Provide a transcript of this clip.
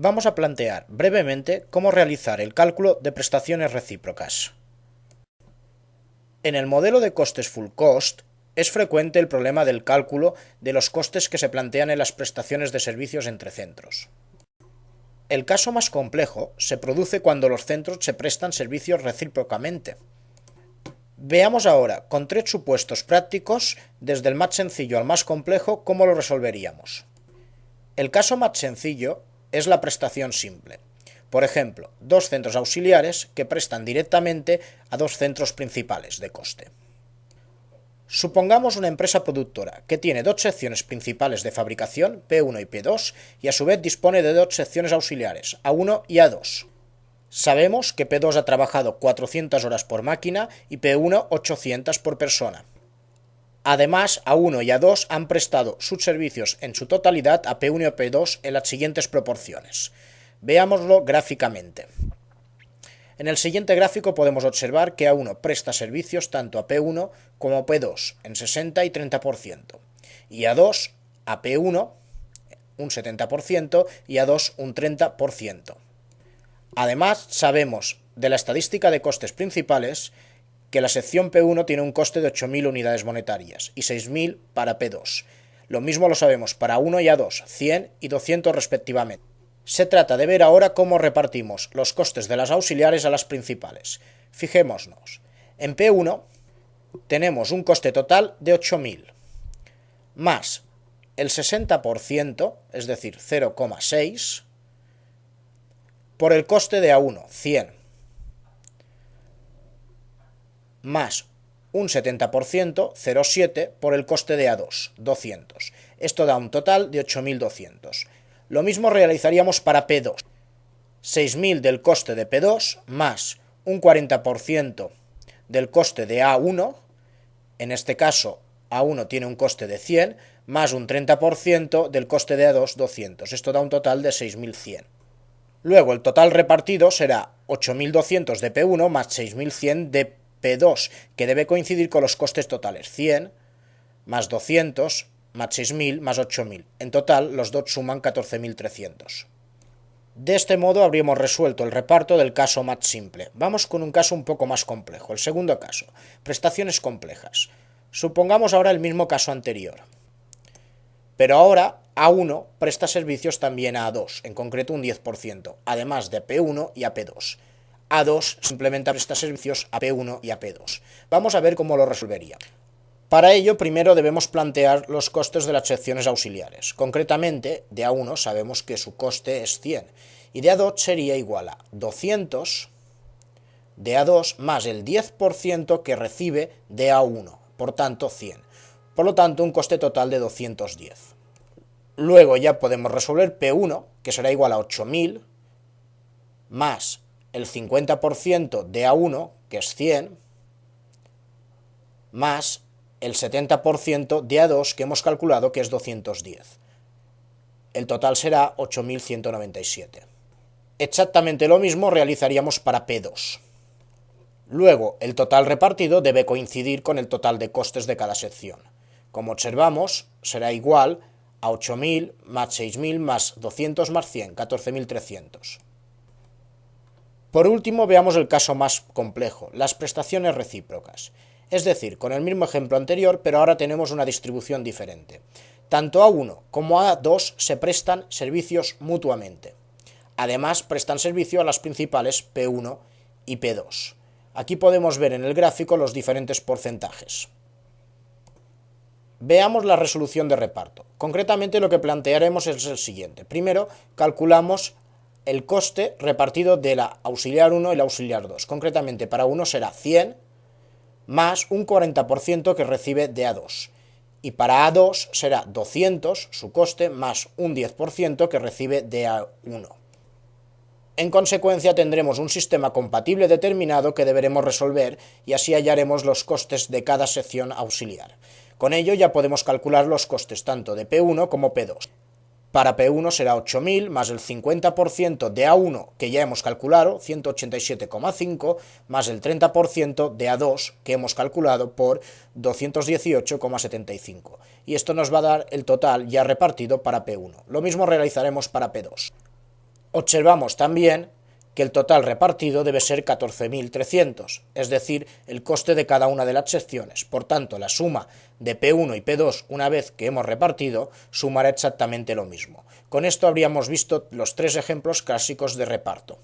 Vamos a plantear brevemente cómo realizar el cálculo de prestaciones recíprocas. En el modelo de costes full cost es frecuente el problema del cálculo de los costes que se plantean en las prestaciones de servicios entre centros. El caso más complejo se produce cuando los centros se prestan servicios recíprocamente. Veamos ahora, con 3 supuestos prácticos, desde el más sencillo al más complejo, cómo lo resolveríamos. El caso más sencillo es la prestación simple. Por ejemplo, 2 centros auxiliares que prestan directamente a 2 centros principales de coste. Supongamos una empresa productora que tiene 2 secciones principales de fabricación, P1 y P2, y a su vez dispone de 2 secciones auxiliares, A1 y A2. Sabemos que P2 ha trabajado 400 horas por máquina y P1 800 por persona. Además, A1 y A2 han prestado sus servicios en su totalidad a P1 y a P2 en las siguientes proporciones. Veámoslo gráficamente. En el siguiente gráfico podemos observar que A1 presta servicios tanto a P1 como a P2 en 60 y 30%, y A2 a P1 un 70% y A2 un 30%. Además, sabemos de la estadística de costes principales que la sección P1 tiene un coste de 8.000 unidades monetarias y 6.000 para P2. Lo mismo lo sabemos para A1 y A2, 100 y 200 respectivamente. Se trata de ver ahora cómo repartimos los costes de las auxiliares a las principales. Fijémonos, en P1 tenemos un coste total de 8.000, más el 60%, es decir, 0,6, por el coste de A1, 100, más un 70%, 0,7, por el coste de A2, 200. Esto da un total de 8.200. Lo mismo realizaríamos para P2. 6.000 del coste de P2 más un 40% del coste de A1, en este caso A1 tiene un coste de 100, más un 30% del coste de A2, 200. Esto da un total de 6.100. Luego el total repartido será 8.200 de P1 más 6.100 de P2, que debe coincidir con los costes totales, 100 más 200 más 6.000 más 8.000. En total, los dos suman 14.300. De este modo habríamos resuelto el reparto del caso más simple. Vamos con un caso un poco más complejo. El segundo caso, prestaciones complejas. Supongamos ahora el mismo caso anterior. Pero ahora A1 presta servicios también a A2, en concreto un 10%, además de P1 y a P2. A2 simplemente presta servicios a P1 y a P2. Vamos a ver cómo lo resolvería. Para ello, primero debemos plantear los costes de las secciones auxiliares. Concretamente, de A1 sabemos que su coste es 100, y de A2 sería igual a 200 de A2 más el 10% que recibe de A1, por tanto 100. Por lo tanto, un coste total de 210. Luego ya podemos resolver P1, que será igual a 8.000, más el 50% de A1, que es 100, más el 70% de A2 que hemos calculado que es 210. El total será 8.197. Exactamente lo mismo realizaríamos para P2. Luego, el total repartido debe coincidir con el total de costes de cada sección. Como observamos, será igual a 8.000 más 6.000 más 200 más 100, 14.300. Por último, veamos el caso más complejo, las prestaciones recíprocas. Es decir, con el mismo ejemplo anterior, pero ahora tenemos una distribución diferente. Tanto A1 como A2 se prestan servicios mutuamente. Además, prestan servicio a las principales P1 y P2. Aquí podemos ver en el gráfico los diferentes porcentajes. Veamos la resolución de reparto. Concretamente lo que plantearemos es el siguiente. Primero, calculamos el coste repartido de la auxiliar 1 y la auxiliar 2. Concretamente, para 1 será 100, más un 40% que recibe de A2. Y para A2 será 200, su coste, más un 10% que recibe de A1. En consecuencia tendremos un sistema compatible determinado que deberemos resolver y así hallaremos los costes de cada sección auxiliar. Con ello ya podemos calcular los costes tanto de P1 como P2. Para P1 será 8.000 más el 50% de A1 que ya hemos calculado, 187,5, más el 30% de A2 que hemos calculado por 218,75. Y esto nos va a dar el total ya repartido para P1. Lo mismo realizaremos para P2. Observamos también que el total repartido debe ser 14.300, es decir, el coste de cada una de las secciones. Por tanto, la suma de P1 y P2, una vez que hemos repartido, sumará exactamente lo mismo. Con esto habríamos visto los tres ejemplos clásicos de reparto.